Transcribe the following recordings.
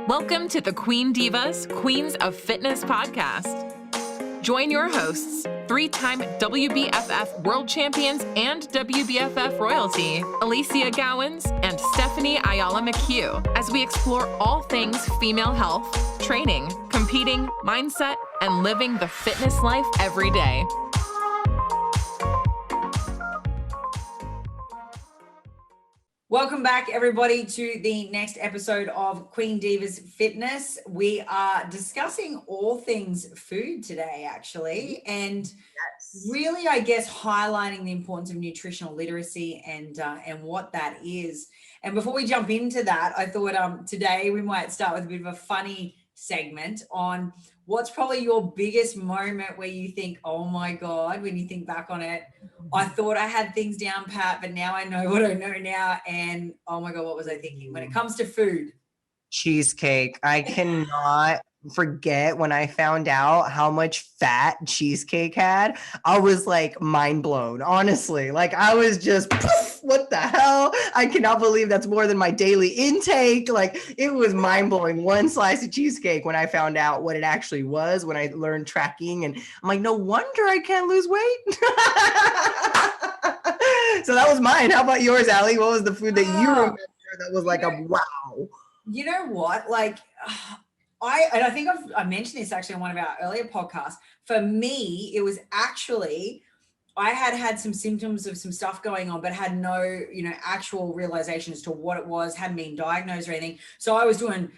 Welcome to the Queen Divas, Queens of Fitness podcast. Join your hosts, three-time WBFF world champions and WBFF royalty, Alicia Gowans and Stephanie Ayala McHugh, as we explore all things female health, training, competing, mindset, and living the fitness life every day. Welcome back, everybody, to the next episode of Queen Divas Fitness. We are discussing all things food today, actually, and really, I guess, highlighting the importance of nutritional literacy and what that is. And before we jump into that, I thought today we might start with a bit of a funny segment on what's probably your biggest moment where you think, oh my God, when you think back on it, I thought I had things down pat, but now I know what I know now. And oh my God, what was I thinking when it comes to food? Cheesecake. I cannot forget when I found out how much fat cheesecake had. I was like mind blown, honestly. Like I was just, poof, what the hell? I cannot believe that's more than my daily intake. Like it was mind blowing. One slice of cheesecake when I found out what it actually was, when I learned tracking, and I'm like, no wonder I can't lose weight. So that was mine. How about yours, Allie? What was the food that you remember that was like a wow? You know what? Like I think I mentioned this actually on one of our earlier podcasts. For me, it was actually, I had some symptoms of some stuff going on, but had no, actual realization as to what it was, hadn't been diagnosed or anything. So I was doing,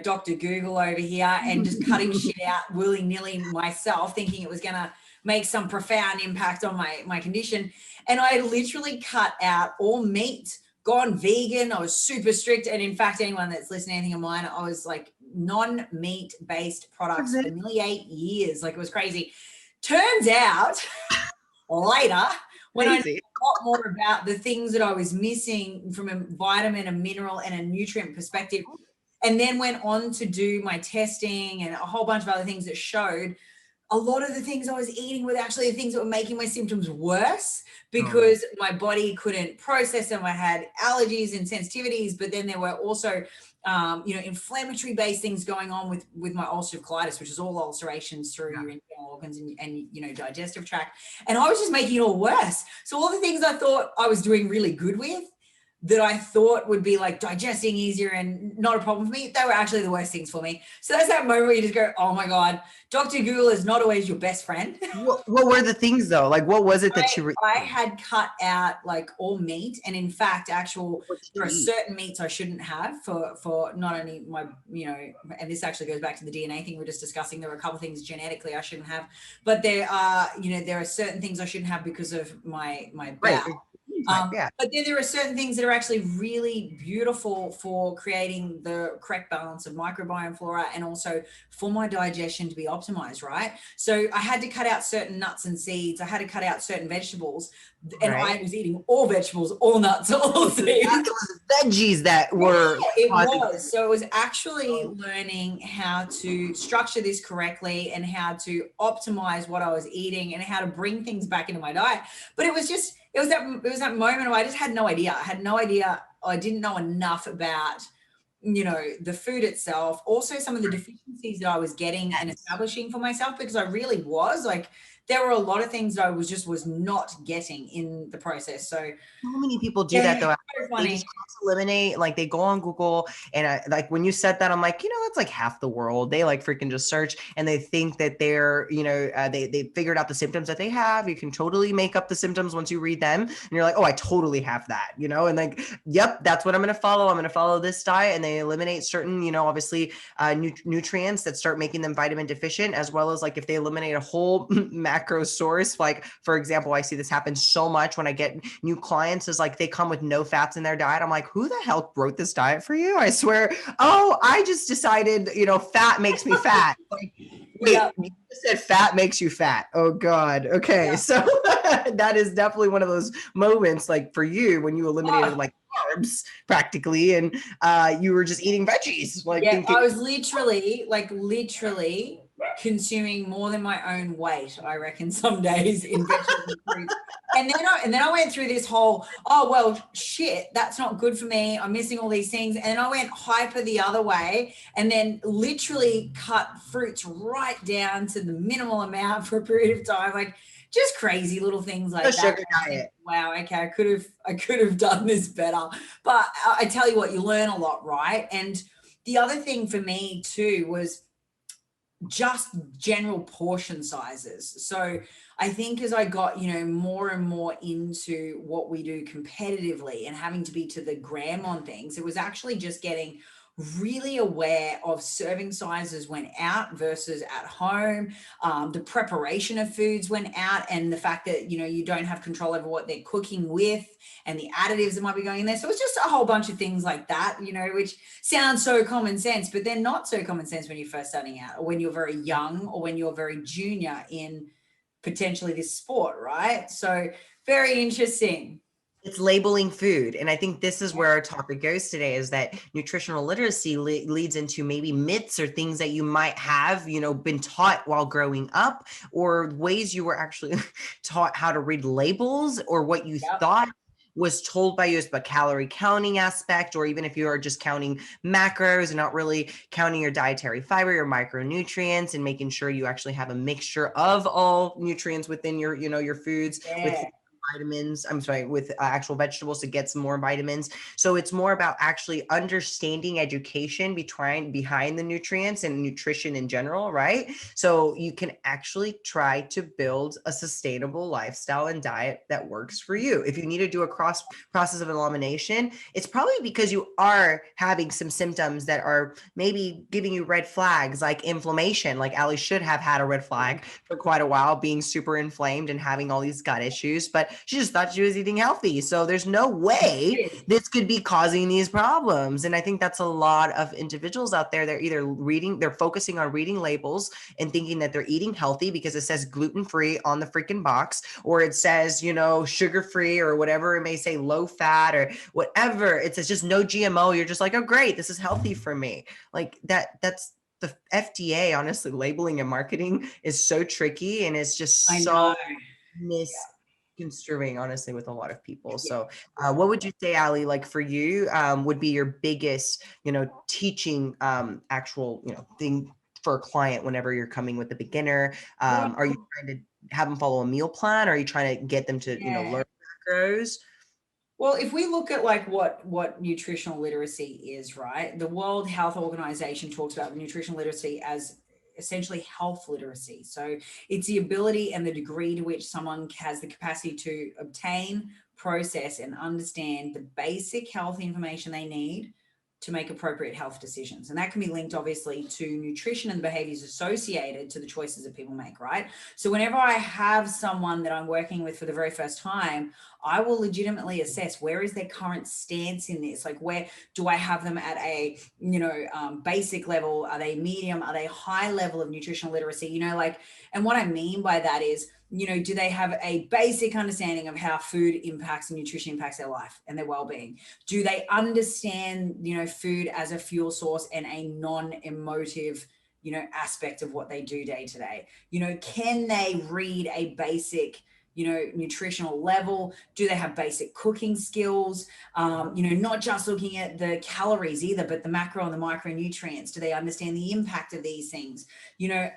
Dr. Google over here and just cutting shit out willy-nilly myself, thinking it was going to make some profound impact on my condition. And I literally cut out all meat, gone vegan. I was super strict. And in fact, anyone that's listening to anything of mine, I was like non-meat based products for nearly 8 years. Like it was crazy. Turns out later, when I knew a lot more about the things that I was missing from a vitamin, a mineral, and a nutrient perspective, and then went on to do my testing and a whole bunch of other things that showed a lot of the things I was eating were actually the things that were making my symptoms worse because my body couldn't process them. I had allergies and sensitivities, but then there were also, inflammatory based things going on with my ulcerative colitis, which is all ulcerations through your internal organs and digestive tract. And I was just making it all worse. So all the things I thought I was doing really good with, that I thought would be like digesting easier and not a problem for me, they were actually the worst things for me. So that's that moment where you just go, oh my God, Dr. Google is not always your best friend. What were the things though? Like what was it that you were? I had cut out like all meat. And in fact, there are certain meats I shouldn't have for not only my, and this actually goes back to the DNA thing we were just discussing. There were a couple of things genetically I shouldn't have, but there are certain things I shouldn't have because of my bowel. But then there are certain things that are actually really beautiful for creating the correct balance of microbiome flora and also for my digestion to be optimized, right? So I had to cut out certain nuts and seeds. I had to cut out certain vegetables, and I was eating all vegetables, all nuts, all seeds. It was veggies that were. It was. So it was actually learning how to structure this correctly and how to optimize what I was eating and how to bring things back into my diet. But it was that moment where I just had no idea. I didn't know enough about, the food itself. Also some of the deficiencies that I was getting and establishing for myself, because I really was like, there were a lot of things that I was not getting in the process. So many people do that though. They just eliminate, like they go on Google and like when you said that, I'm like, that's like half the world. They like freaking just search and they think that they're, they figured out the symptoms that they have. You can totally make up the symptoms once you read them. And you're like, oh, I totally have that, and like, yep, that's what I'm going to follow. I'm going to follow this diet. And they eliminate certain, obviously nutrients that start making them vitamin deficient, as well as like if they eliminate a whole macro source, like for example, I see this happen so much when I get new clients, is like they come with no fats in their diet. I'm like, who the hell wrote this diet for you? I swear, I just decided, fat makes me fat. Like, wait, you said fat makes you fat. Oh God. Okay. Yeah. So that is definitely one of those moments, like for you, when you eliminated like carbs practically, and you were just eating veggies. Like I was literally consuming more than my own weight, I reckon, some days in vegetables and fruits. And then I went through this whole, oh, well, shit, that's not good for me. I'm missing all these things. And then I went hyper the other way and then literally cut fruits right down to the minimal amount for a period of time. Like just crazy little things like that. Sugar diet. Wow, okay, I could have done this better. But I tell you what, you learn a lot, right? And the other thing for me too was just general portion sizes. So I think as I got, more and more into what we do competitively and having to be to the gram on things, it was actually just getting really aware of serving sizes when out versus at home, the preparation of foods when out, and the fact that, you don't have control over what they're cooking with and the additives that might be going in there. So it's just a whole bunch of things like that, which sounds so common sense, but they're not so common sense when you're first starting out or when you're very young or when you're very junior in potentially this sport, right? So very interesting. It's labeling food. And I think this is where our topic goes today, is that nutritional literacy leads into maybe myths or things that you might have, been taught while growing up, or ways you were actually taught how to read labels, or what you thought was told by you as a calorie counting aspect, or even if you are just counting macros and not really counting your dietary fiber, your micronutrients, and making sure you actually have a mixture of all nutrients within your, your foods, with vitamins, with actual vegetables to get some more vitamins. So it's more about actually understanding education behind the nutrients and nutrition in general, right? So you can actually try to build a sustainable lifestyle and diet that works for you. If you need to do a process of elimination, it's probably because you are having some symptoms that are maybe giving you red flags, like inflammation. Like Ali should have had a red flag for quite a while, being super inflamed and having all these gut issues, but she just thought she was eating healthy. So there's no way this could be causing these problems. And I think that's a lot of individuals out there. They're focusing on reading labels and thinking that they're eating healthy because it says gluten-free on the freaking box, or it says, sugar-free, or whatever it may say, low fat, or whatever. It says just no GMO. You're just like, oh, great, this is healthy for me. Like that's the FDA, honestly, labeling and marketing is so tricky, and it's just so misconstruing, honestly, with a lot of people. So what would you say, Ali, like for you, would be your biggest, teaching actual, thing for a client whenever you're coming with a beginner? Are you trying to have them follow a meal plan? Or are you trying to get them to, learn macros? Well, if we look at like what nutritional literacy is, right? The World Health Organization talks about nutritional literacy as essentially health literacy. So it's the ability and the degree to which someone has the capacity to obtain, process, and understand the basic health information they need to make appropriate health decisions. And that can be linked obviously to nutrition and the behaviors associated to the choices that people make, right? So whenever I have someone that I'm working with for the very first time, I will legitimately assess where is their current stance in this. Like, where do I have them at a, basic level? Are they medium? Are they high level of nutritional literacy? And what I mean by that is, do they have a basic understanding of how food impacts and nutrition impacts their life and their well-being? Do they understand, food as a fuel source and a non-emotive, aspect of what they do day to day? Can they read a basic, nutritional level? Do they have basic cooking skills? Not just looking at the calories either, but the macro and the micronutrients. Do they understand the impact of these things?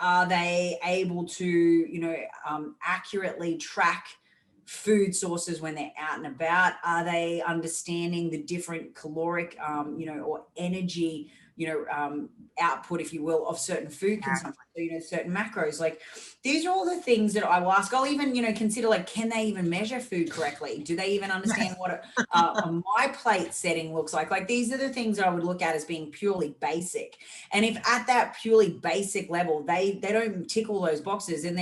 Are they able to, accurately track food sources when they're out and about? Are they understanding the different caloric, or energy, output, if you will, of certain food consumption? So, certain macros. Like, these are all the things that I will ask. I'll even, consider, like, can they even measure food correctly? Do they even understand what a my plate setting looks like? Like, these are the things that I would look at as being purely basic. And if at that purely basic level, they don't tick all those boxes, and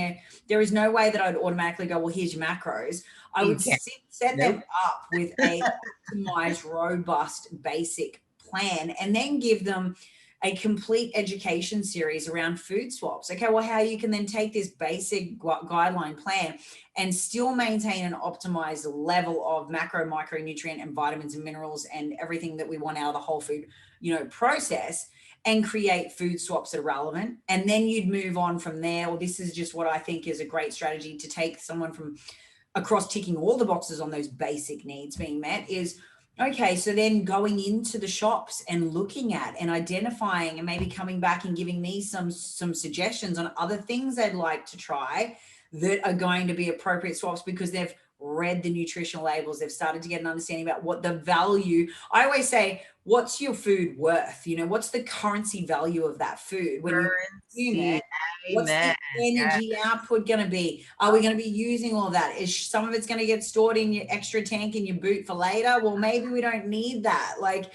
there is no way that I'd automatically go, well, here's your macros. I would set them up with a optimized, robust, basic plan, and then give them a complete education series around food swaps. Okay, well, how you can then take this basic guideline plan and still maintain an optimized level of macro, micronutrient, and vitamins and minerals and everything that we want out of the whole food, process, and create food swaps that are relevant. And then you'd move on from there. Well, this is just what I think is a great strategy to take someone from across ticking all the boxes on those basic needs being met is, okay, so then going into the shops and looking at and identifying and maybe coming back and giving me some suggestions on other things they'd like to try that are going to be appropriate swaps because they've read the nutritional labels. They've started to get an understanding about what the value. I always say, what's your food worth? You know, what's the currency value of that food when you consume it? What's the energy output going to be? Are we going to be using all of that? Is some of it's going to get stored in your extra tank in your boot for later? Well, maybe we don't need that. Like,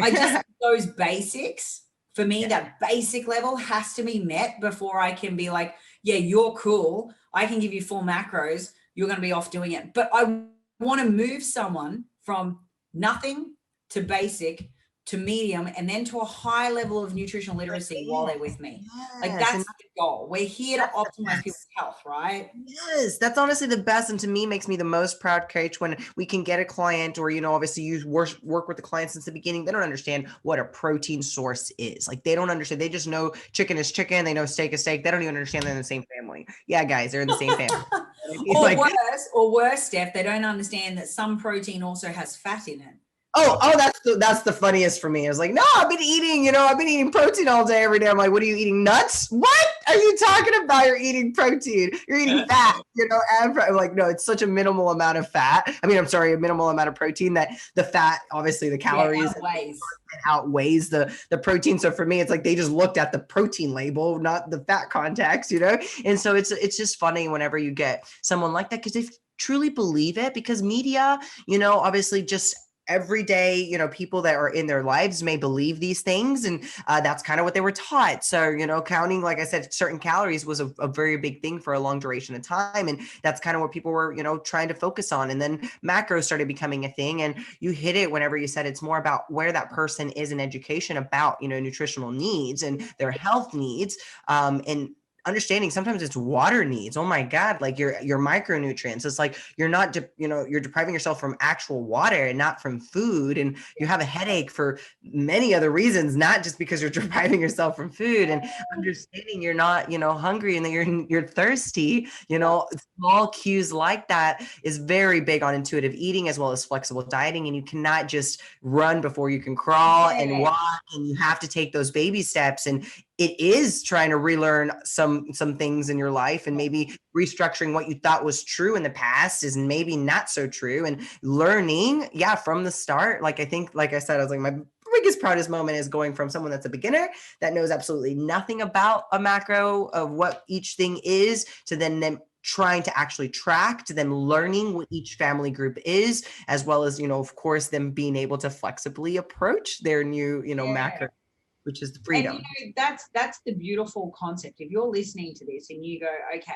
I just those basics for me, that basic level has to be met before I can be like, yeah, you're cool. I can give you full macros. You're going to be off doing it. But I want to move someone from nothing to basic to medium and then to a high level of nutritional literacy while they're with me. Like that's the goal. We're here to optimize people's health, right? Yes, that's honestly the best. And to me, makes me the most proud coach when we can get a client or, you know, obviously you work with the client since the beginning. They don't understand what a protein source is. Like they don't understand. They just know chicken is chicken. They know steak is steak. They don't even understand they're in the same family. Yeah, guys, they're in the same family. or worse, Steph, they don't understand that some protein also has fat in it. Oh, that's the funniest for me. I was like, no, I've been eating protein all day, every day. I'm like, what are you eating? Nuts? What are you talking about? You're eating protein. You're eating fat, you know, and I'm like, no, it's such a minimal amount of fat. I mean, I'm sorry, a minimal amount of protein that the fat, obviously the calories outweighs the protein. So for me, it's like, they just looked at the protein label, not the fat context, you know? And so it's just funny whenever you get someone like that, because they truly believe it, because media, you know, obviously just every day, you know, people that are in their lives may believe these things. And that's kind of what they were taught. So, you know, counting, like I said, certain calories was a very big thing for a long duration of time. And that's kind of what people were, you know, trying to focus on. And then macros started becoming a thing. And you hit it whenever you said it's more about where that person is in education about, you know, nutritional needs and their health needs. And understanding sometimes it's water needs. Oh my God, like your micronutrients. It's like you're not, you're depriving yourself from actual water and not from food. And you have a headache for many other reasons, not just because you're depriving yourself from food. And understanding you're not, you know, hungry and that you're thirsty, you know, small cues like that is very big on intuitive eating as well as flexible dieting. And you cannot just run before you can crawl and walk, and you have to take those baby steps. And it is trying to relearn some things in your life, and maybe restructuring what you thought was true in the past is maybe not so true, and learning, from the start. Like, I think, like I said, I was like, my biggest proudest moment is going from someone that's a beginner that knows absolutely nothing about a macro of what each thing is, to then them trying to actually track, to them learning what each family group is, as well as, you know, of course, them being able to flexibly approach their new, macro, which is the freedom. And, that's the beautiful concept. If you're listening to this and you go, okay,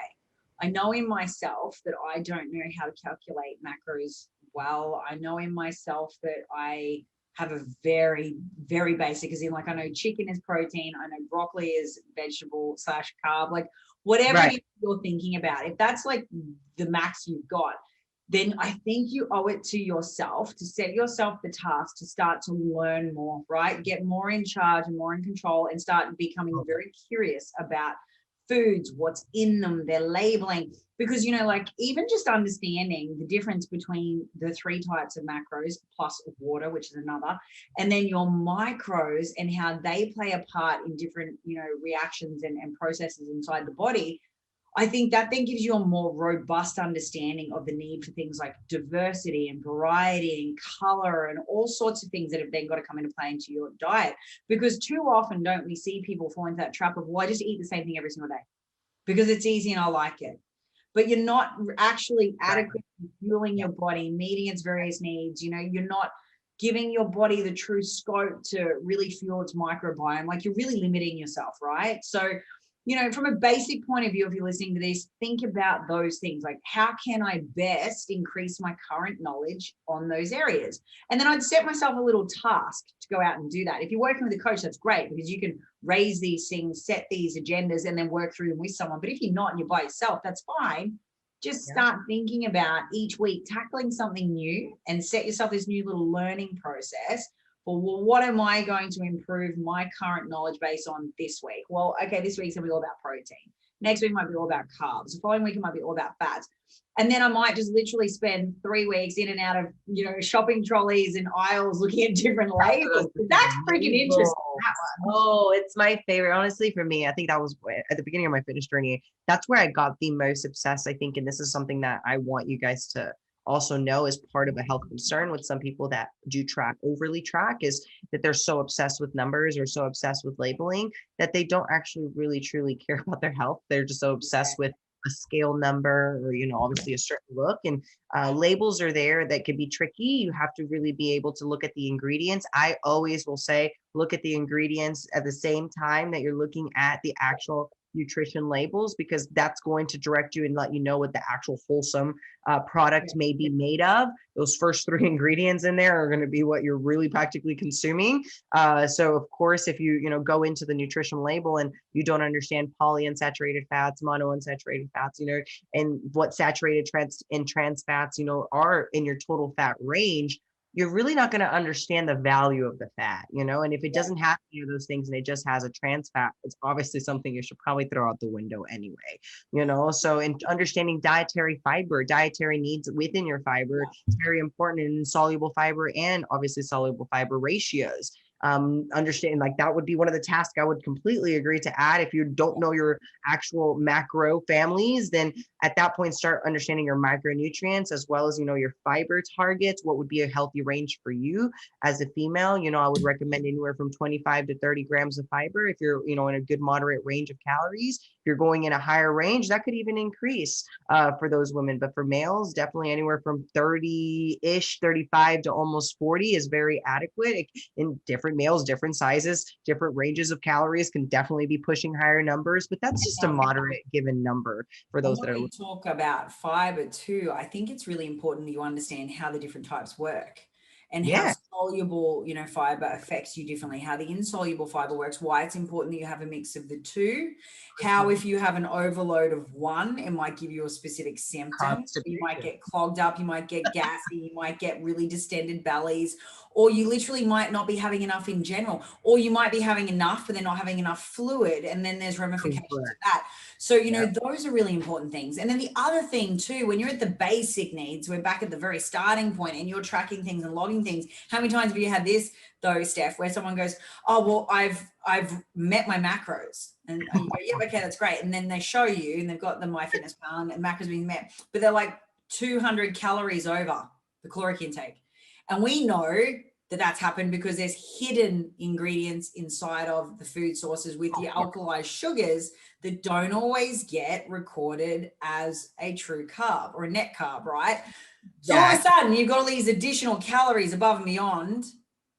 I know in myself that I don't know how to calculate macros well. I know in myself that I have a very, very basic, as in, like, I know chicken is protein. I know broccoli is vegetable / carb, like whatever you're thinking about. If that's like the max you've got, then I think you owe it to yourself to set yourself the task to start to learn more, right? Get more in charge and more in control, and start becoming very curious about foods, what's in them, their labeling. Because, you know, like, even just understanding the difference between the 3 types of macros plus water, which is another, and then your micros and how they play a part in different, you know, reactions and processes inside the body. I think that then gives you a more robust understanding of the need for things like diversity and variety and color and all sorts of things that have then got to come into play into your diet. Because too often don't we see people fall into that trap of, well, I just eat the same thing every single day because it's easy and I like it. But you're not actually adequately fueling your body, meeting its various needs. You know, you're not giving your body the true scope to really fuel its microbiome. Like, you're really limiting yourself, right? So, you know, from a basic point of view, if you're listening to this, think about those things. Like, how can I best increase my current knowledge on those areas? And then I'd set myself a little task to go out and do that. If you're working with a coach, that's great, because you can raise these things, set these agendas, and then work through them with someone. But if you're not and you're by yourself, that's fine. Just start thinking about each week tackling something new, and set yourself this new little learning process well, what am I going to improve my current knowledge base on this week? Well, okay, this week's gonna be all about protein. Next week might be all about carbs. The following week it might be all about fats. And then I might just literally spend 3 weeks in and out of, shopping trolleys and aisles looking at different labels. That's freaking interesting. That one. Oh, it's my favorite. Honestly, for me, I think that was at the beginning of my fitness journey. That's where I got the most obsessed, I think. And this is something that I want you guys to also know as part of a health concern with some people that do overly track, is that they're so obsessed with numbers or so obsessed with labeling that they don't actually really truly care about their health. They're just so obsessed with a scale number or, obviously a certain look, and labels are there that can be tricky. You have to really be able to look at the ingredients. I always will say, look at the ingredients at the same time that you're looking at the actual nutrition labels, because that's going to direct you and let you know what the actual wholesome product may be made of. Those first 3 ingredients in there are going to be what you're really practically consuming. So of course, if you go into the nutrition label and you don't understand polyunsaturated fats, monounsaturated fats, and what saturated trans fats, are in your total fat range, you're really not going to understand the value of the fat, and if it doesn't have any of those things and it just has a trans fat, it's obviously something you should probably throw out the window anyway, so in understanding dietary needs within your fiber, it's very important in insoluble fiber and obviously soluble fiber ratios. Understand, like, that would be one of the tasks I would completely agree to add. If you don't know your actual macro families, then at that point start understanding your micronutrients as well as your fiber targets. What would be a healthy range for you as a female? I would recommend anywhere from 25 to 30 grams of fiber if you're in a good moderate range of calories. If you're going in a higher range, that could even increase for those women. But for males, definitely anywhere from 30-ish, 35 to almost 40 is very adequate. In different males, different sizes, different ranges of calories can definitely be pushing higher numbers, but that's just a moderate given number for those that are. When we talk about fiber too, I think it's really important that you understand how the different types work. And how soluble, fiber affects you differently, how the insoluble fiber works, why it's important that you have a mix of the two, how if you have an overload of one, it might give you a specific symptom. You might get clogged up, you might get gassy, you might get really distended bellies, or you literally might not be having enough in general, or you might be having enough, but they're not having enough fluid. And then there's ramifications to that. So, those are really important things. And then the other thing too, when you're at the basic needs, we're back at the very starting point and you're tracking things and logging things. How many times have you had this though, Steph, where someone goes, oh, well, I've met my macros, and you go, yeah, okay, that's great. And then they show you and they've got the MyFitnessPal and macros being met, but they're like 200 calories over the caloric intake. And we know that that's happened because there's hidden ingredients inside of the food sources with the alkalized sugars that don't always get recorded as a true carb or a net carb, right? So all of a sudden you've got all these additional calories above and beyond,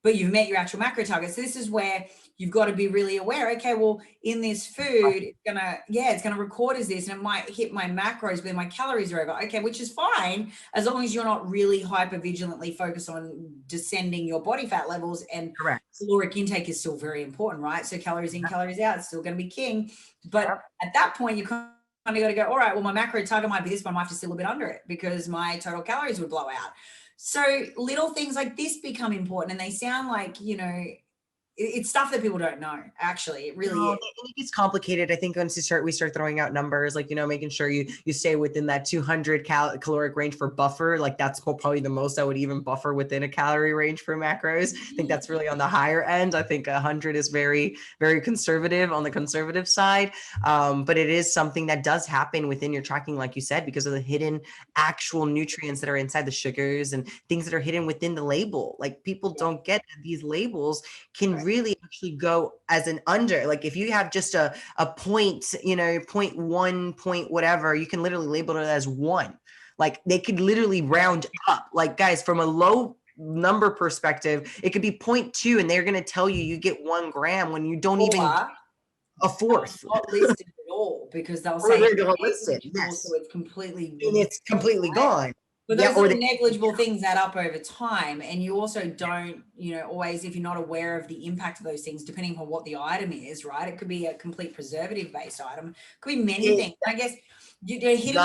but you've met your actual macro target. So this is where you've got to be really aware. Okay, well, in this food, it's gonna record as this, and it might hit my macros, but my calories are over. Okay, which is fine as long as you're not really hyper vigilantly focused on descending your body fat levels. And caloric intake is still very important, right? So calories in, calories out, it's still going to be king. But at that point, you kind of got to go, all right, well, my macro target might be this, but I might have to still a bit under it because my total calories would blow out. So little things like this become important, and they sound like, it's stuff that people don't know. Actually, it really is. It gets complicated. I think once we start throwing out numbers, like, making sure you stay within that 200 caloric range for buffer. Like, that's probably the most I would even buffer within a calorie range for macros. I think that's really on the higher end. I think 100 is very, very conservative on the conservative side. But it is something that does happen within your tracking, like you said, because of the hidden actual nutrients that are inside the sugars and things that are hidden within the label. Like, people don't get that these labels can really actually go as an under. Like, if you have just a point, 0.1 point whatever, you can literally label it as 1. Like, they could literally round up. Like, guys, from a low number perspective, it could be 0.2 and they're going to tell you get 1 gram when you don't even get a fourth. Not listed at all, because they'll say listed. So it's completely gone. But those little negligible things add up over time. And you also don't, always, if you're not aware of the impact of those things, depending on what the item is, right? It could be a complete preservative based item. It could be many things. I guess you're hitting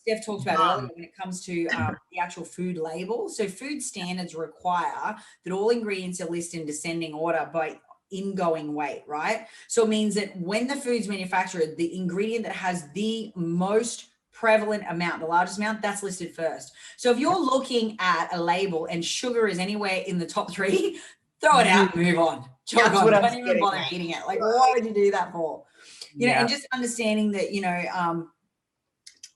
Steph talked about earlier when it comes to the actual food label. So food standards require that all ingredients are listed in descending order by ingoing weight, right? So it means that when the food's manufactured, the ingredient that has the most prevalent amount, the largest amount, that's listed first. So if you're looking at a label and sugar is anywhere in the top 3, throw it out, move on. Jog on. Don't even bother eating it. Like, why would you do that for? You know, and just understanding that, you know,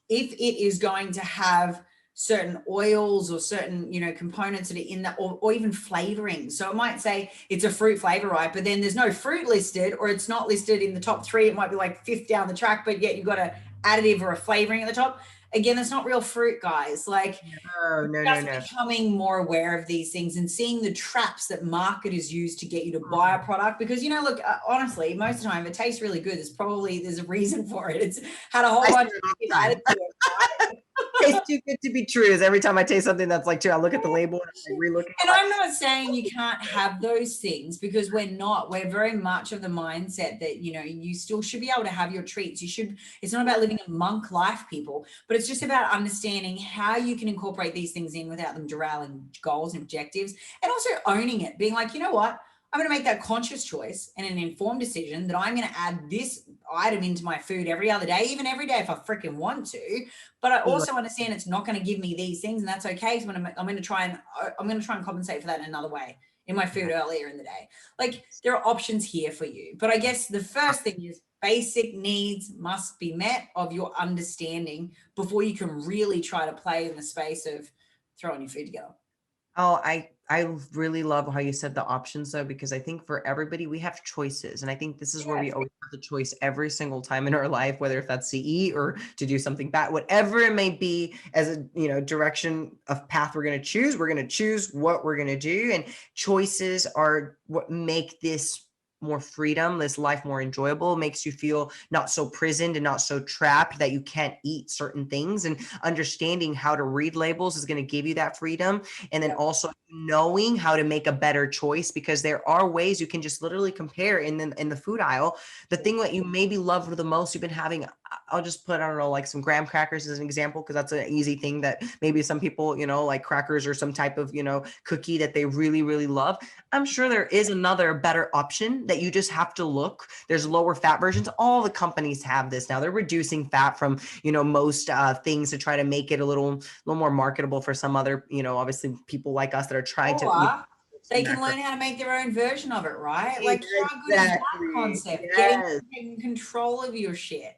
if it is going to have certain oils or certain, you know, components that are in that, or even flavoring. So it might say it's a fruit flavor, right? But then there's no fruit listed, or it's not listed in the top 3. It might be like 5th down the track, but yet you've got a additive or a flavoring at the top. Again, that's not real fruit, guys. Like, no. Becoming more aware of these things and seeing the traps that marketers use to get you to buy a product. Because, you know, look, honestly, most of the time, if it tastes really good, there's a reason for it. It's had a whole bunch of things added to it. Right? Tastes too good to be true. Is every time I taste something that's like too, I look at the label and I re-look at it. And I'm not saying you can't have those things, because we're very much of the mindset that, you know, you still should be able to have your treats. It's not about living a monk life, people, but it's just about understanding how you can incorporate these things in without them derailing goals and objectives, and also owning it, being like, you know what? I'm going to make that conscious choice and an informed decision that I'm going to add this item into my food every other day, even every day if I freaking want to. But I also understand it's not going to give me these things, and that's okay. So I'm going to try and compensate for that in another way in my food earlier in the day. Like, there are options here for you. But I guess the first thing is basic needs must be met of your understanding before you can really try to play in the space of throwing your food together. Oh, I really love how you said the options though, because I think for everybody, we have choices. And I think this is where we always have the choice every single time in our life, whether if that's to eat or to do something bad, whatever it may be, as a, you know, direction of path we're going to choose what we're going to do. And choices are what make this more freedom, this life more enjoyable, makes you feel not so prisoned and not so trapped that you can't eat certain things. And understanding how to read labels is going to give you that freedom. And then also knowing how to make a better choice, because there are ways you can just literally compare in the food aisle. The thing that you maybe love the most, you've been having, I'll just put, I don't know, like some graham crackers as an example, because that's an easy thing that maybe some people, you know, like crackers or some type of, you know, cookie that they really, really love. I'm sure there is another better option that you just have to look. There's lower fat versions. All the companies have this now. They're reducing fat from, you know, most things to try to make it a little more marketable for some other, you know, obviously people like us that are trying to. You know, they can learn how to make their own version of it, right? Like, how good is that concept? Getting control of your shit.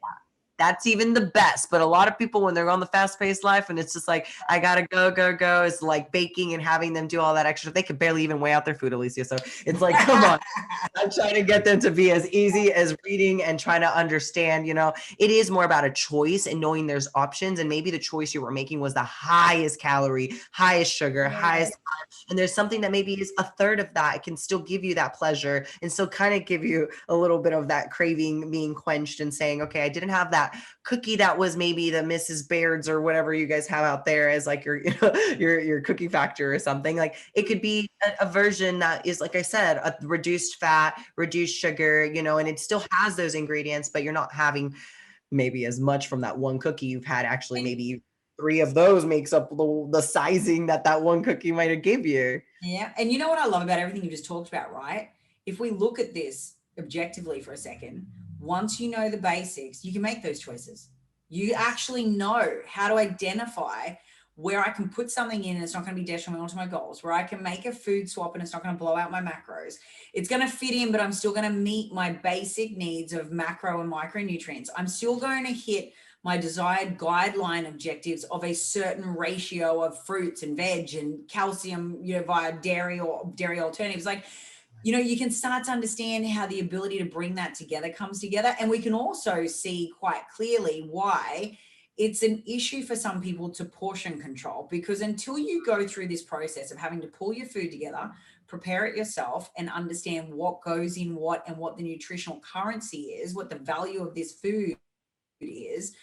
That's even the best. But a lot of people, when they're on the fast-paced life and it's just like, I gotta go, it's like baking and having them do all that extra. They could barely even weigh out their food, Alicia. So it's like, come on. I'm trying to get them to be as easy as reading and trying to understand, you know, it is more about a choice and knowing there's options. And maybe the choice you were making was the highest calorie, highest sugar, highest carb. And there's something that maybe is a third of that. It can still give you that pleasure and still kind of give you a little bit of that craving being quenched and saying, okay, I didn't have that cookie that was maybe the Mrs. Baird's or whatever you guys have out there as like your, you know, your cookie factor or something. Like, it could be a version that is, like I said, a reduced fat, reduced sugar, you know, and it still has those ingredients, but you're not having maybe as much from that one cookie. You've had actually maybe 3 of those makes up the sizing that one cookie might have give you. Yeah. And you know what I love about everything you just talked about, right? If we look at this objectively for a second, once you know the basics, you can make those choices. You actually know how to identify where I can put something in and it's not going to be detrimental to my goals, where I can make a food swap and it's not going to blow out my macros. It's going to fit in, but I'm still going to meet my basic needs of macro and micronutrients. I'm still going to hit my desired guideline objectives of a certain ratio of fruits and veg and calcium, you know, via dairy or dairy alternatives. Like, you know, you can start to understand how the ability to bring that together comes together. And we can also see quite clearly why it's an issue for some people to portion control, because until you go through this process of having to pull your food together, prepare it yourself, and understand what goes in what and what the nutritional currency is, what the value of this food is,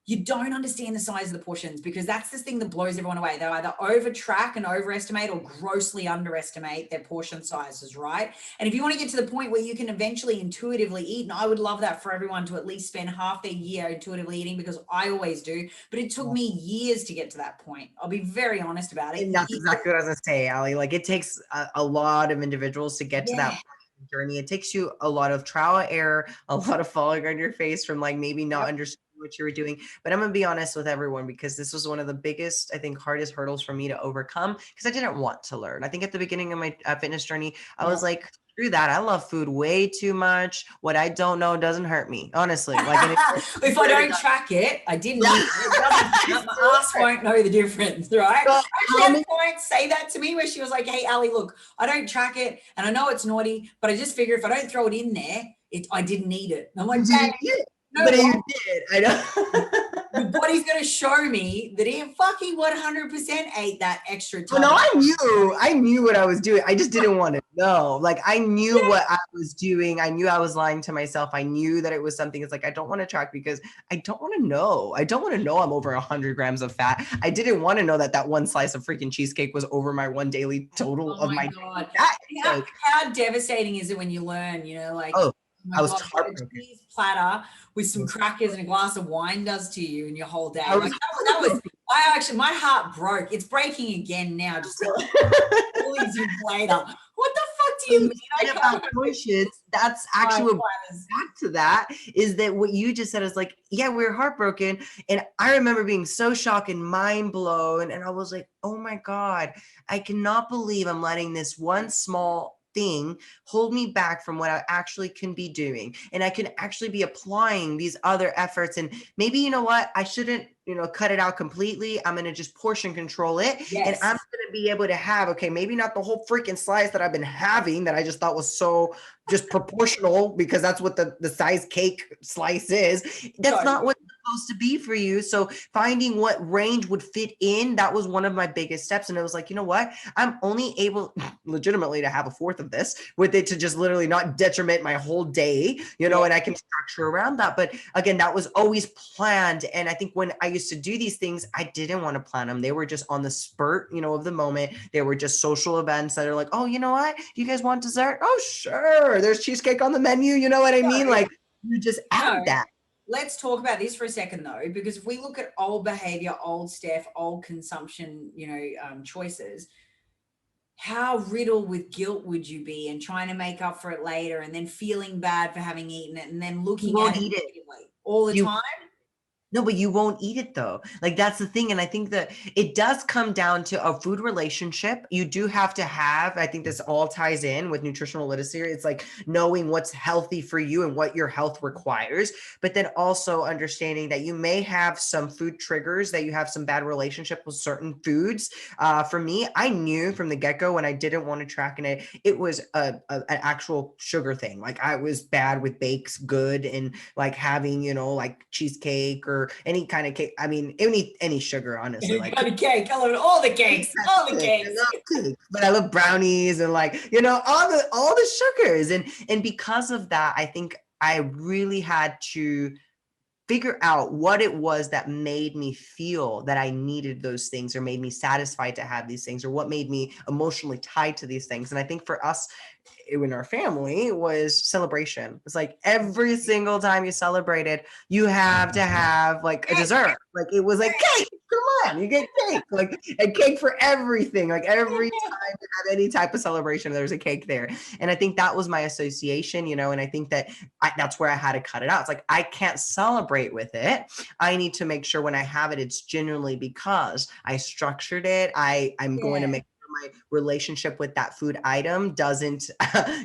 you don't understand the size of the portions, because that's the thing that blows everyone away. They either over track and overestimate or grossly underestimate their portion sizes, right? And if you want to get to the point where you can eventually intuitively eat, and I would love that for everyone to at least spend half their year intuitively eating, because I always do, but it took me years to get to that point. I'll be very honest about it. And that's exactly what I was gonna say, Ali. Like, it takes a lot of individuals to get to that journey. It takes you a lot of trial and error, a lot of falling on your face from like maybe not understanding what you were doing. But I'm gonna be honest with everyone, because this was one of the biggest, I think, hardest hurdles for me to overcome, because I didn't want to learn. I think at the beginning of my fitness journey, I was like, screw that. I love food way too much. What I don't know doesn't hurt me, honestly. Like, if I don't track it, I didn't eat it. My ass won't know the difference, right? Actually, had a client say that to me where she was like, hey, Ali, look, I don't track it, and I know it's naughty, but I just figure if I don't throw it in there, I didn't need it. And I'm like, dang. No, but you did. I know. The body's going to show me that it fucking 100% ate that extra time. No, I knew what I was doing. I just didn't want to know. Like, I knew what I was doing. I knew I was lying to myself. I knew that it was something. It's like, I don't want to track because I don't want to know. I don't want to know I'm over 100 grams of fat. I didn't want to know that one slice of freaking cheesecake was over my one daily total of my God. Fat. How devastating is it when you learn, you know, like, I was heartbroken. A cheese platter with some crackers and a glass of wine does to you in your whole day. Like, that was my heart broke. It's breaking again now. Just all these years later. What the fuck do you mean? About portions, that's actually back to that, is that what you just said is like, yeah, we're heartbroken. And I remember being so shocked and mind blown. And I was like, oh my God, I cannot believe I'm letting this one small thing hold me back from what I actually can be doing. And I can actually be applying these other efforts. And maybe, you know what, I shouldn't, cut it out completely. I'm going to just portion control it. And I'm going to be able to have, okay, maybe not the whole freaking slice that I've been having that I just thought was so just proportional, because that's what the size cake slice is. That's not what it's supposed to be for you. So finding what range would fit in, that was one of my biggest steps. And it was like, you know what, I'm only able legitimately to have a fourth of this, with it to just literally not detriment my whole day, and I can structure around that. But again, that was always planned. And I think when I used to do these things, I didn't want to plan them. They were just on the spurt, of the moment. They were just social events that are like, oh, you know what? Do you guys want dessert? Oh, sure. There's cheesecake on the menu. You know what I mean? Like, you just add that. Let's talk about this for a second, though, because if we look at old behavior, old Steph, old consumption, choices, how riddled with guilt would you be, and trying to make up for it later, and then feeling bad for having eaten it, and then looking at it all the time? No, but you won't eat it though. Like, that's the thing. And I think that it does come down to a food relationship. You do have to have, I think this all ties in with nutritional literacy. It's like knowing what's healthy for you and what your health requires, but then also understanding that you may have some food triggers, that you have some bad relationship with certain foods. For me, I knew from the get-go when I didn't want to track in it, it was an actual sugar thing. Like, I was bad with baked good and like having, like cheesecake or any kind of cake. I mean, any sugar, honestly. Any kind of cake. I love all the cakes. All the cakes. But I love brownies and like, all the sugars. And because of that, I think I really had to figure out what it was that made me feel that I needed those things, or made me satisfied to have these things, or what made me emotionally tied to these things. And I think for us in our family was celebration. It's like every single time you celebrated, you have to have like a dessert. Like, it was like cake. Come on, you get cake. Like, a cake for everything. Like, every time you have any type of celebration, there's a cake there. And I think that was my association, and I think that that's where I had to cut it out. It's like, I can't celebrate with it. I need to make sure when I have it, it's genuinely because I structured it. I'm going to make my relationship with that food item doesn't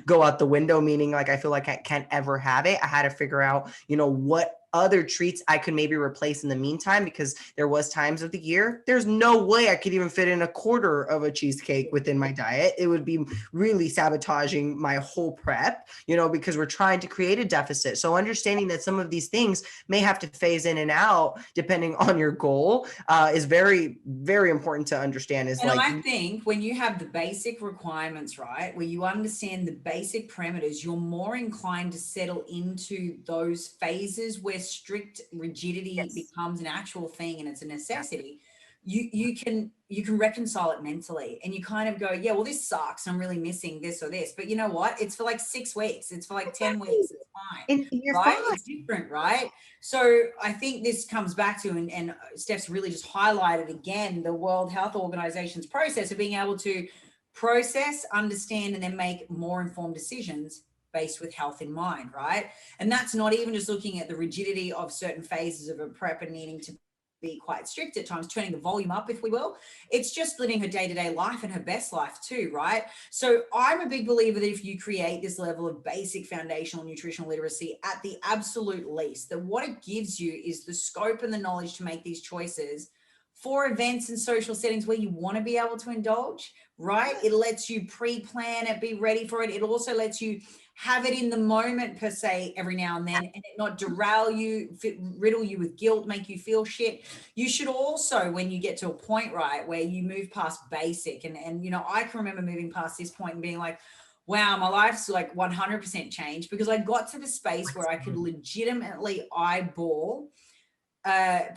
go out the window, meaning like I feel like I can't ever have it. I had to figure out, what other treats I could maybe replace in the meantime, because there was times of the year, there's no way I could even fit in a quarter of a cheesecake within my diet. It would be really sabotaging my whole prep, because we're trying to create a deficit. So understanding that some of these things may have to phase in and out depending on your goal is very, very important to understand. I think when you have the basic requirements, right, where you understand the basic parameters, you're more inclined to settle into those phases where strict rigidity becomes an actual thing and it's a necessity, you can reconcile it mentally, and you kind of go, yeah, well, this sucks, I'm really missing this or this, but you know what, it's for like 6 weeks, it's for like 10 weeks, it's fine. And you're right fine. It's different, right? So I think this comes back to, and Steph's really just highlighted again, the World Health Organization's process of being able to process, understand, and then make more informed decisions based with health in mind, right? And that's not even just looking at the rigidity of certain phases of a prep and needing to be quite strict at times, turning the volume up, if we will. It's just living her day-to-day life and her best life too, right? So I'm a big believer that if you create this level of basic foundational nutritional literacy at the absolute least, that what it gives you is the scope and the knowledge to make these choices for events and social settings where you want to be able to indulge, right? It lets you pre-plan it, be ready for it. It also lets you have it in the moment, per se, every now and then, and it not derail you, riddle you with guilt, make you feel shit. You should also, when you get to a point, right, where you move past basic, and you know, I can remember moving past this point and being like, wow, my life's like 100% changed, because I got to the space where I could legitimately eyeball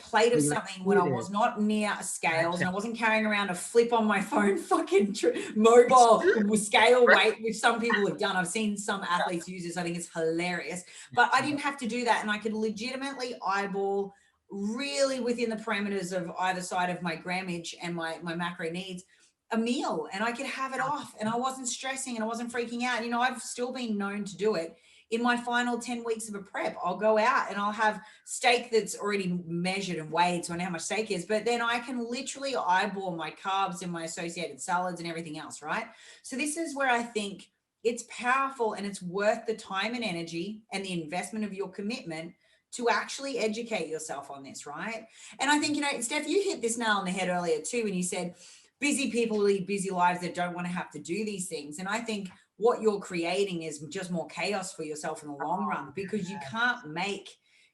plate of something when I was not near scales, and I wasn't carrying around a flip on my phone fucking mobile with scale weight, which some people have done. I've seen some athletes use this. I think it's hilarious, but I didn't have to do that, and I could legitimately eyeball really within the parameters of either side of my grammage and my macro needs a meal, and I could have it off, and I wasn't stressing and I wasn't freaking out. You know, I've still been known to do it. In my final 10 weeks of a prep, I'll go out and I'll have steak that's already measured and weighed, so I know how much steak is, but then I can literally eyeball my carbs and my associated salads and everything else, right? So this is where I think it's powerful, and it's worth the time and energy and the investment of your commitment to actually educate yourself on this, right? And I think, you know, Steph, you hit this nail on the head earlier too, when you said busy people lead busy lives that don't want to have to do these things. And I think what you're creating is just more chaos for yourself in the long run, because you can't make,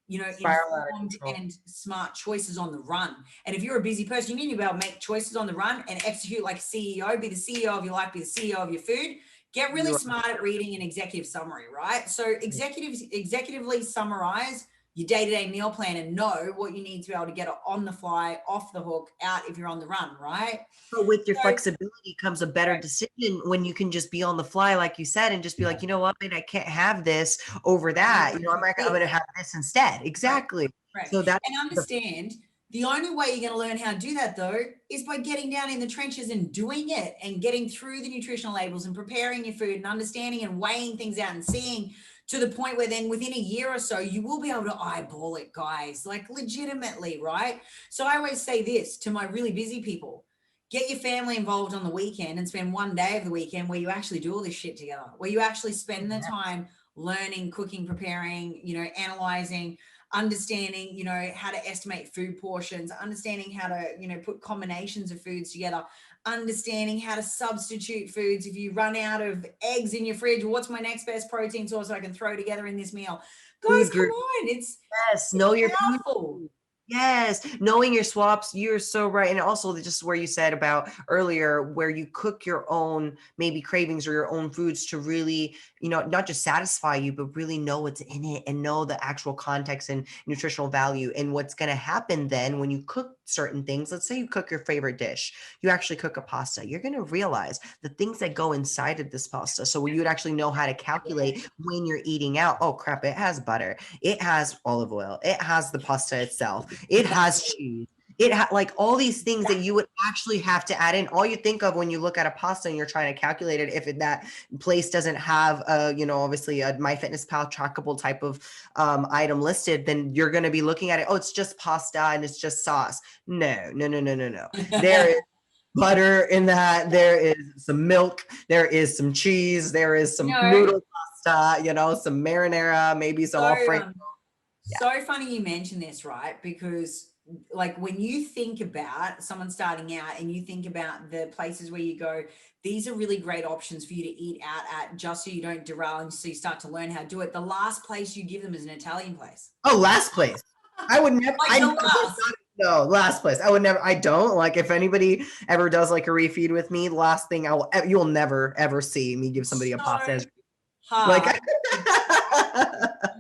you know, informed and smart choices on the run. And if you're a busy person, you need to be able to make choices on the run and execute like a CEO, be the CEO of your life, be the CEO of your food. Get really smart at reading an executive summary, right? So executively summarize your day-to-day meal plan and know what you need to be able to get it on the fly, off the hook, out if you're on the run, right? But with your flexibility comes a better decision when you can just be on the fly, like you said, and just be like, you know what, man, I can't have this over that. You know, I'm going to have this instead. Exactly. Right. So that, and understand the only way you're going to learn how to do that, though, is by getting down in the trenches and doing it, and getting through the nutritional labels and preparing your food and understanding and weighing things out and seeing, to the point where then within a year or so, you will be able to eyeball it, guys, like legitimately, right? So I always say this to my really busy people: get your family involved on the weekend and spend one day of the weekend where you actually do all this shit together, where you actually spend the time learning, cooking, preparing, you know, analyzing, understanding, you know, how to estimate food portions, understanding how to, you know, put combinations of foods together, understanding how to substitute foods. If you run out of eggs in your fridge, what's my next best protein source I can throw together in this meal? Guys, come on. It's know your powerful. food. Yes, knowing your swaps, you're so right. And also just where you said about earlier, where you cook your own maybe cravings or your own foods to really, you know, not just satisfy you, but really know what's in it and know the actual context and nutritional value. And what's going to happen then when you cook certain things, let's say you cook your favorite dish, you actually cook a pasta, you're going to realize the things that go inside of this pasta. So you would actually know how to calculate when you're eating out. Oh crap, it has butter, it has olive oil, it has the pasta itself, it has cheese, it like all these things that you would actually have to add in. All you think of when you look at a pasta and you're trying to calculate it, if that place doesn't have a, you know, obviously a MyFitnessPal trackable type of item listed, then you're going to be looking at it, oh, it's just pasta and it's just sauce. No. There is butter in that, there is some milk, there is some cheese, there is some noodle pasta, you know, some marinara, maybe some Alfredo. So funny you mentioned this, right? Because like when you think about someone starting out and you think about the places where you go, these are really great options for you to eat out at, just so you don't derail and so you start to learn how to do it. The last place you give them is an Italian place. Oh, last place. I would never. No, last place. I would never. I don't like, if anybody ever does like a refeed with me, last thing you'll never ever see me give somebody a pasta. Hard. Like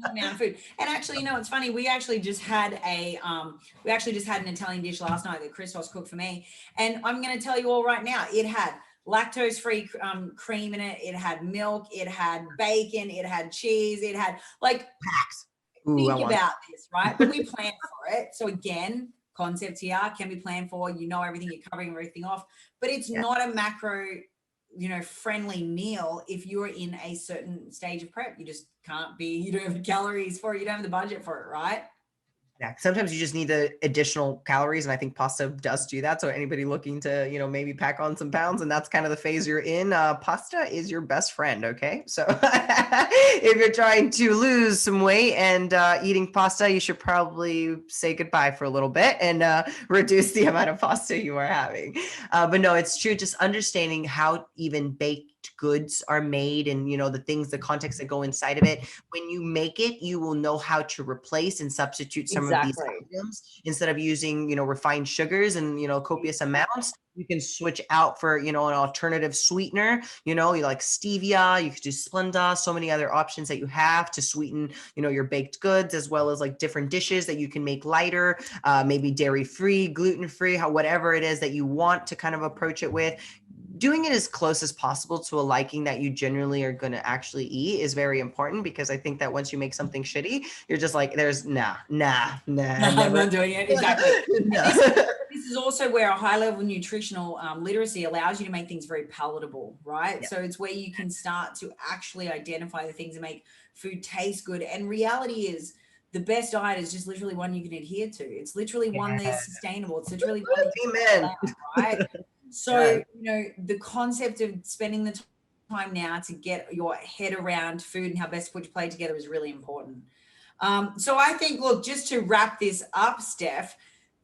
amount of food. And actually, you know, it's funny. We actually just had an Italian dish last night that Christos cooked for me. And I'm going to tell you all right now, it had lactose-free cream in it. It had milk. It had bacon. It had cheese. It had like, think about this, right? But we planned for it. So again, concept here can be planned for. You know everything. You're covering everything off. But it's not a macro, you know, friendly meal if you're in a certain stage of prep. You just can't be, you don't have the calories for it, you don't have the budget for it, right? Yeah, sometimes you just need the additional calories, and I think pasta does do that. So anybody looking to, you know, maybe pack on some pounds, and that's kind of the phase you're in, pasta is your best friend. Okay, so if you're trying to lose some weight and eating pasta, you should probably say goodbye for a little bit and reduce the amount of pasta you are having. But no, it's true. Just understanding how even baked goods are made, and you know the things, the context that go inside of it. When you make it, you will know how to replace and substitute some of these items. Instead of using, you know, refined sugars and, you know, copious amounts, you can switch out for, you know, an alternative sweetener. You know, you like stevia, you could do Splenda, so many other options that you have to sweeten, you know, your baked goods, as well as like different dishes that you can make lighter, maybe dairy free, gluten free, whatever it is that you want to kind of approach it with. Doing it as close as possible to a liking that you genuinely are going to actually eat is very important, because I think that once you make something shitty, you're just like, there's nah, I'm not doing it. Exactly. No. This is also where a high level nutritional literacy allows you to make things very palatable, right? Yeah. So it's where you can start to actually identify the things that make food taste good. And reality is, the best diet is just literally one you can adhere to. It's literally one that's sustainable. It's literally one that you can allow, right? So, you know, the concept of spending the time now to get your head around food and how best to put your plate together is really important. So I think, look, just to wrap this up, Steph,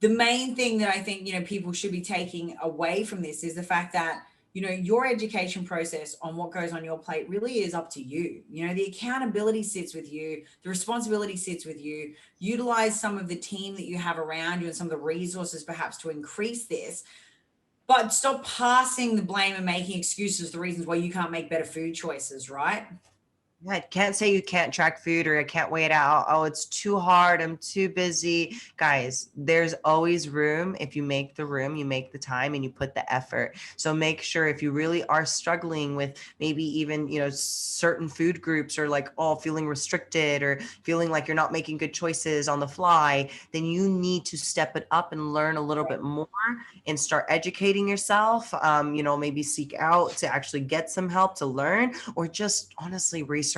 the main thing that I think, you know, people should be taking away from this is the fact that, you know, your education process on what goes on your plate really is up to you. You know, the accountability sits with you. The responsibility sits with you. Utilize some of the team that you have around you and some of the resources perhaps to increase this. But stop passing the blame and making excuses for the reasons why you can't make better food choices, right? Yeah, I can't say you can't track food, or I can't weigh it out. Oh, it's too hard. I'm too busy. Guys, there's always room. If you make the room, you make the time, and you put the effort. So make sure, if you really are struggling with maybe even, you know, certain food groups, or like, oh, feeling restricted or feeling like you're not making good choices on the fly, then you need to step it up and learn a little bit more and start educating yourself. You know, maybe seek out to actually get some help to learn, or just honestly research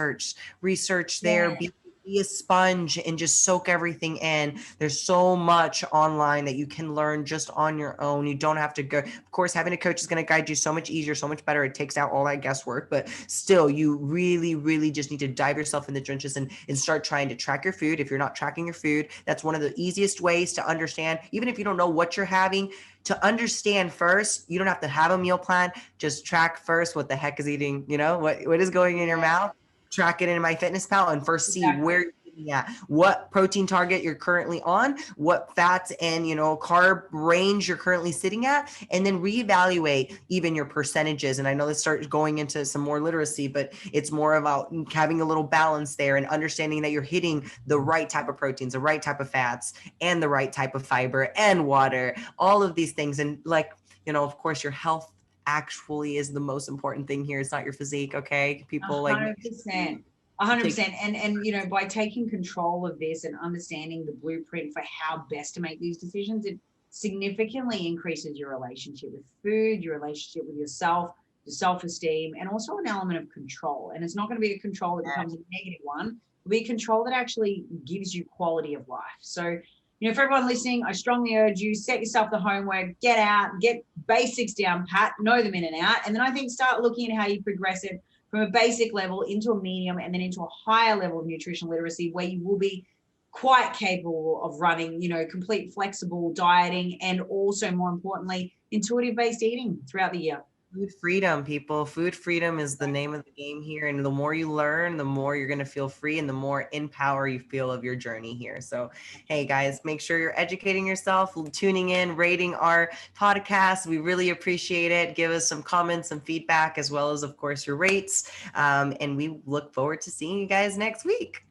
there, be a sponge and just soak everything in. There's so much online that you can learn just on your own. You don't have to go. Of course, having a coach is going to guide you so much easier, so much better. It takes out all that guesswork, but still, you really, really just need to dive yourself in the trenches and start trying to track your food. If you're not tracking your food, that's one of the easiest ways to understand, even if you don't know what you're having, to understand first. You don't have to have a meal plan. Just track first what the heck is eating, you know, what is going in your mouth. Track it in MyFitnessPal and first see where you're eating at, what protein target you're currently on, what fats and, you know, carb range you're currently sitting at, and then reevaluate even your percentages. And I know this starts going into some more literacy, but it's more about having a little balance there and understanding that you're hitting the right type of proteins, the right type of fats, and the right type of fiber and water, all of these things. And like, you know, of course, your health actually is the most important thing here. It's not your physique. Okay. People 100%. 100%. And, you know, by taking control of this and understanding the blueprint for how best to make these decisions, it significantly increases your relationship with food, your relationship with yourself, your self-esteem, and also an element of control. And it's not going to be a control that becomes a negative one. It'll be a control that actually gives you quality of life. So, you know, for everyone listening, I strongly urge you, set yourself the homework, get out, get basics down pat, know them in and out. And then I think start looking at how you progress it from a basic level into a medium and then into a higher level of nutritional literacy, where you will be quite capable of running, you know, complete flexible dieting and also, more importantly, intuitive based eating throughout the year. Food freedom, people. Food freedom is the name of the game here. And the more you learn, the more you're going to feel free and the more in power you feel of your journey here. So, hey guys, make sure you're educating yourself, tuning in, rating our podcast. We really appreciate it. Give us some comments, some feedback, as well as, of course, your rates. And we look forward to seeing you guys next week.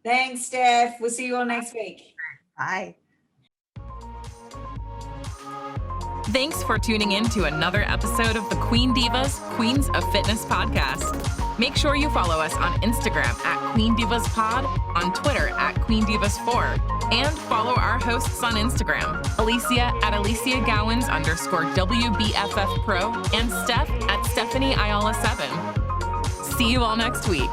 Thanks, Steph. We'll see you all next week. Bye. Thanks for tuning in to another episode of the Queen Divas, Queens of Fitness podcast. Make sure you follow us on Instagram at Queen Divas Pod, on Twitter at Queen Divas 4, and follow our hosts on Instagram, Alicia at Alicia Gowans _WBFF Pro, and Steph at Stephanie Ayala 7. See you all next week.